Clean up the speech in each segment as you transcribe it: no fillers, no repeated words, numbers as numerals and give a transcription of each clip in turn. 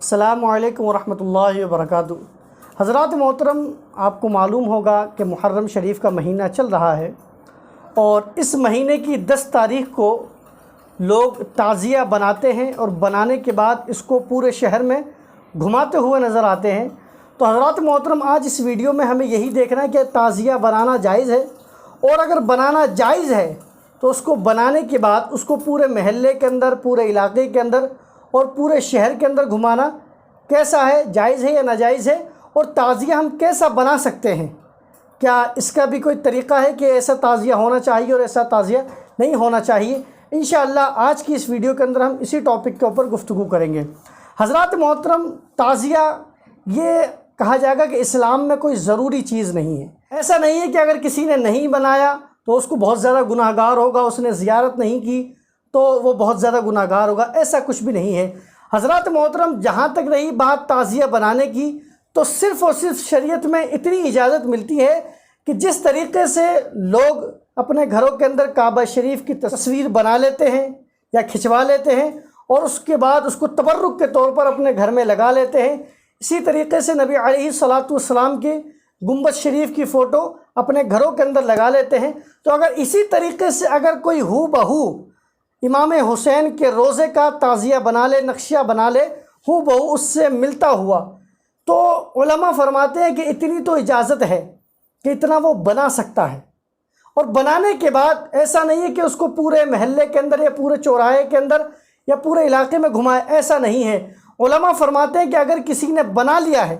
السلام علیکم ورحمۃ اللہ وبرکاتہ۔ حضرات محترم، آپ کو معلوم ہوگا کہ محرم شریف کا مہینہ چل رہا ہے اور اس مہینے کی 10 تاریخ کو لوگ تعزیہ بناتے ہیں اور بنانے کے بعد اس کو پورے شہر میں گھماتے ہوئے نظر آتے ہیں۔ تو حضرات محترم، آج اس ویڈیو میں ہمیں یہی دیکھنا ہے کہ تعزیہ بنانا جائز ہے، اور اگر بنانا جائز ہے تو اس کو بنانے کے بعد اس کو پورے محلے کے اندر، پورے علاقے کے اندر اور پورے شہر کے اندر گھمانا کیسا ہے، جائز ہے یا ناجائز ہے، اور تعزیہ ہم کیسا بنا سکتے ہیں۔ کیا اس کا بھی کوئی طریقہ ہے کہ ایسا تعزیہ ہونا چاہیے اور ایسا تعزیہ نہیں ہونا چاہیے؟ انشاءاللہ آج کی اس ویڈیو کے اندر ہم اسی ٹاپک کے اوپر گفتگو کریں گے۔ حضرات محترم، تعزیہ یہ کہا جائے گا کہ اسلام میں کوئی ضروری چیز نہیں ہے۔ ایسا نہیں ہے کہ اگر کسی نے نہیں بنایا تو اس کو بہت زیادہ گناہ گار ہوگا، اس نے زیارت نہیں کی تو وہ بہت زیادہ گناہ گار ہوگا، ایسا کچھ بھی نہیں ہے۔ حضرات محترم، جہاں تک رہی بات تعزیہ بنانے کی، تو صرف اور صرف شریعت میں اتنی اجازت ملتی ہے کہ جس طریقے سے لوگ اپنے گھروں کے اندر کعبہ شریف کی تصویر بنا لیتے ہیں یا کھنچوا لیتے ہیں اور اس کے بعد اس کو تبرک کے طور پر اپنے گھر میں لگا لیتے ہیں، اسی طریقے سے نبی علیہ السلام کے گنبد شریف کی فوٹو اپنے گھروں کے اندر لگا لیتے ہیں۔ تو اگر اسی طریقے سے اگر کوئی ہو بہو امام حسین کے روضے کا تعزیہ بنا لے، نقشہ بنا لے، ہو بہو اس سے ملتا ہوا، تو علماء فرماتے ہیں کہ اتنی تو اجازت ہے کہ اتنا وہ بنا سکتا ہے۔ اور بنانے کے بعد ایسا نہیں ہے کہ اس کو پورے محلے کے اندر یا پورے چوراہے کے اندر یا پورے علاقے میں گھمائے، ایسا نہیں ہے۔ علماء فرماتے ہیں کہ اگر کسی نے بنا لیا ہے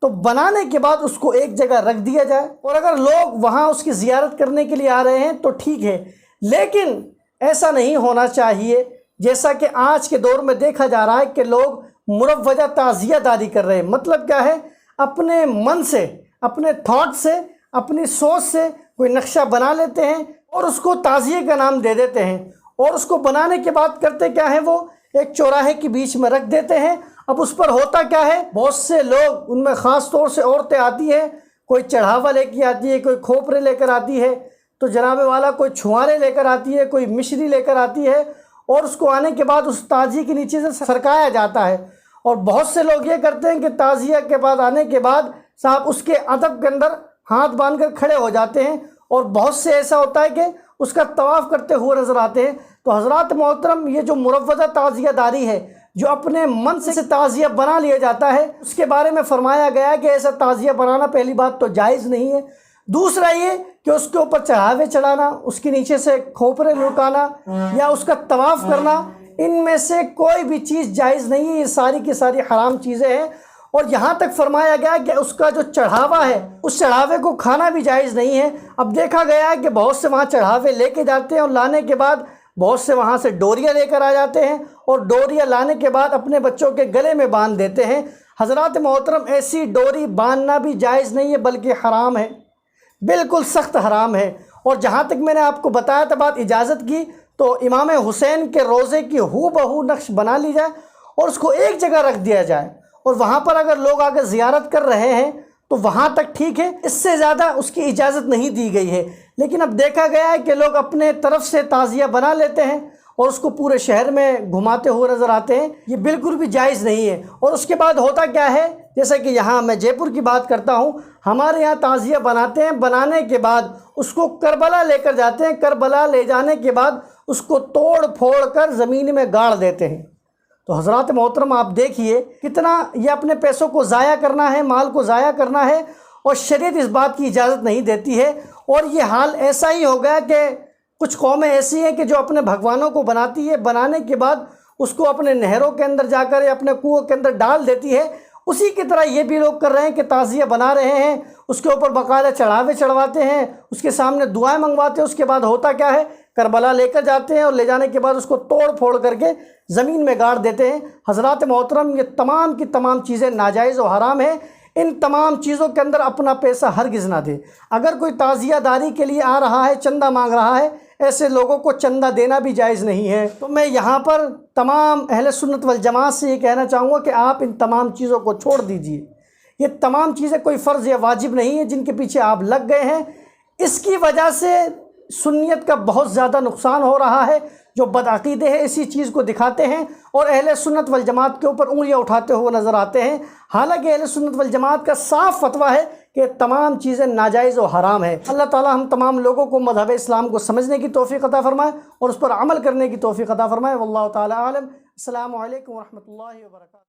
تو بنانے کے بعد اس کو ایک جگہ رکھ دیا جائے، اور اگر لوگ وہاں اس کی زیارت کرنے کے لیے آ رہے ہیں تو ٹھیک ہے، لیکن ایسا نہیں ہونا چاہیے جیسا کہ آج کے دور میں دیکھا جا رہا ہے کہ لوگ مروجہ تعزیہ داری کر رہے ہیں۔ مطلب کیا ہے؟ اپنے من سے، اپنے تھاٹ سے، اپنی سوچ سے کوئی نقشہ بنا لیتے ہیں اور اس کو تعزیے کا نام دے دیتے ہیں، اور اس کو بنانے کے بعد کرتے کیا ہے، وہ ایک چوراہے کے بیچ میں رکھ دیتے ہیں۔ اب اس پر ہوتا کیا ہے، بہت سے لوگ، ان میں خاص طور سے عورتیں آتی ہیں، کوئی چڑھاوا لے کے آتی ہے، کوئی کھوپرے لے کر آتی ہے، تو جناب والا کوئی چھوارے لے کر آتی ہے، کوئی مشری لے کر آتی ہے، اور اس کو آنے کے بعد اس تعزیے کے نیچے سے سرکایا جاتا ہے۔ اور بہت سے لوگ یہ کرتے ہیں کہ تعزیہ کے بعد آنے کے بعد صاحب اس کے ادب کے اندر ہاتھ باندھ کر کھڑے ہو جاتے ہیں، اور بہت سے ایسا ہوتا ہے کہ اس کا طواف کرتے ہوئے نظر آتے ہیں۔ تو حضرات محترم، یہ جو مروجہ تعزیہ داری ہے، جو اپنے من سے تعزیہ بنا لیا جاتا ہے، اس کے بارے میں فرمایا گیا ہے کہ ایسا تعزیہ بنانا پہلی بات تو جائز نہیں ہے۔ دوسرا یہ کہ اس کے اوپر چڑھاوے چڑھانا، اس کے نیچے سے کھوپرے لٹکانا یا اس کا طواف کرنا، ان میں سے کوئی بھی چیز جائز نہیں ہے، یہ ساری کی ساری حرام چیزیں ہیں۔ اور یہاں تک فرمایا گیا کہ اس کا جو چڑھاوا ہے، اس چڑھاوے کو کھانا بھی جائز نہیں ہے۔ اب دیکھا گیا ہے کہ بہت سے وہاں چڑھاوے لے کے جاتے ہیں، اور لانے کے بعد بہت سے وہاں سے ڈوریاں لے کر آ جاتے ہیں، اور ڈوریاں لانے کے بعد اپنے بچوں کے گلے میں باندھ دیتے ہیں۔ حضرات محترم، ایسی ڈوری باندھنا بھی جائز نہیں ہے، بلکہ حرام ہے، بالکل سخت حرام ہے۔ اور جہاں تک میں نے آپ کو بتایا تھا بات اجازت کی، تو امام حسین کے روضے کی ہو بہو نقش بنا لی جائے اور اس کو ایک جگہ رکھ دیا جائے، اور وہاں پر اگر لوگ آ کے زیارت کر رہے ہیں تو وہاں تک ٹھیک ہے، اس سے زیادہ اس کی اجازت نہیں دی گئی ہے۔ لیکن اب دیکھا گیا ہے کہ لوگ اپنے طرف سے تعزیہ بنا لیتے ہیں اور اس کو پورے شہر میں گھماتے ہوئے نظر آتے ہیں، یہ بالکل بھی جائز نہیں ہے۔ اور اس کے بعد ہوتا کیا ہے، جیسا کہ یہاں میں جے پور کی بات کرتا ہوں، ہمارے یہاں تعزیہ بناتے ہیں، بنانے کے بعد اس کو کربلا لے کر جاتے ہیں، کربلا لے جانے کے بعد اس کو توڑ پھوڑ کر زمین میں گاڑ دیتے ہیں۔ تو حضرات محترم، آپ دیکھیے کتنا یہ اپنے پیسوں کو ضائع کرنا ہے، مال کو ضائع کرنا ہے، اور شریعت اس بات کی اجازت نہیں دیتی ہے۔ اور یہ حال ایسا ہی ہو گیا کہ کچھ قومیں ایسی ہیں کہ جو اپنے بھگوانوں کو بناتی ہے، بنانے کے بعد اس کو اپنے نہروں کے اندر جا کر یا اپنے کنووں کے اندر ڈال دیتی ہے۔ اسی کی طرح یہ بھی لوگ کر رہے ہیں کہ تعزیہ بنا رہے ہیں، اس کے اوپر باقاعدہ چڑھاوے چڑھواتے ہیں، اس کے سامنے دعائیں منگواتے ہیں، اس کے بعد ہوتا کیا ہے، کربلا لے کر جاتے ہیں، اور لے جانے کے بعد اس کو توڑ پھوڑ کر کے زمین میں گاڑ دیتے ہیں۔ حضرات محترم، یہ تمام کی تمام چیزیں ناجائز و حرام ہیں، ان تمام چیزوں کے اندر اپنا پیسہ ہرگز نہ دے۔ اگر کوئی تعزیہ داری کے لیے آ رہا ہے، چندہ مانگ رہا ہے، ایسے لوگوں کو چندہ دینا بھی جائز نہیں ہے۔ تو میں یہاں پر تمام اہل سنت والجماعت سے یہ کہنا چاہوں گا کہ آپ ان تمام چیزوں کو چھوڑ دیجئے۔ یہ تمام چیزیں کوئی فرض یا واجب نہیں ہے جن کے پیچھے آپ لگ گئے ہیں، اس کی وجہ سے سنیت کا بہت زیادہ نقصان ہو رہا ہے، جو بدعقیدے ہیں اسی چیز کو دکھاتے ہیں اور اہل سنت والجماعت کے اوپر انگلیاں اٹھاتے ہوئے نظر آتے ہیں، حالانکہ اہل سنت والجماعت کا صاف فتویٰ ہے کہ تمام چیزیں ناجائز و حرام ہے۔ اللہ تعالی ہم تمام لوگوں کو مذہب اسلام کو سمجھنے کی توفیق عطا فرمائے اور اس پر عمل کرنے کی توفیق عطا فرمائے۔ واللہ تعالی عالم۔ السلام علیکم ورحمۃ اللہ وبرکاتہ۔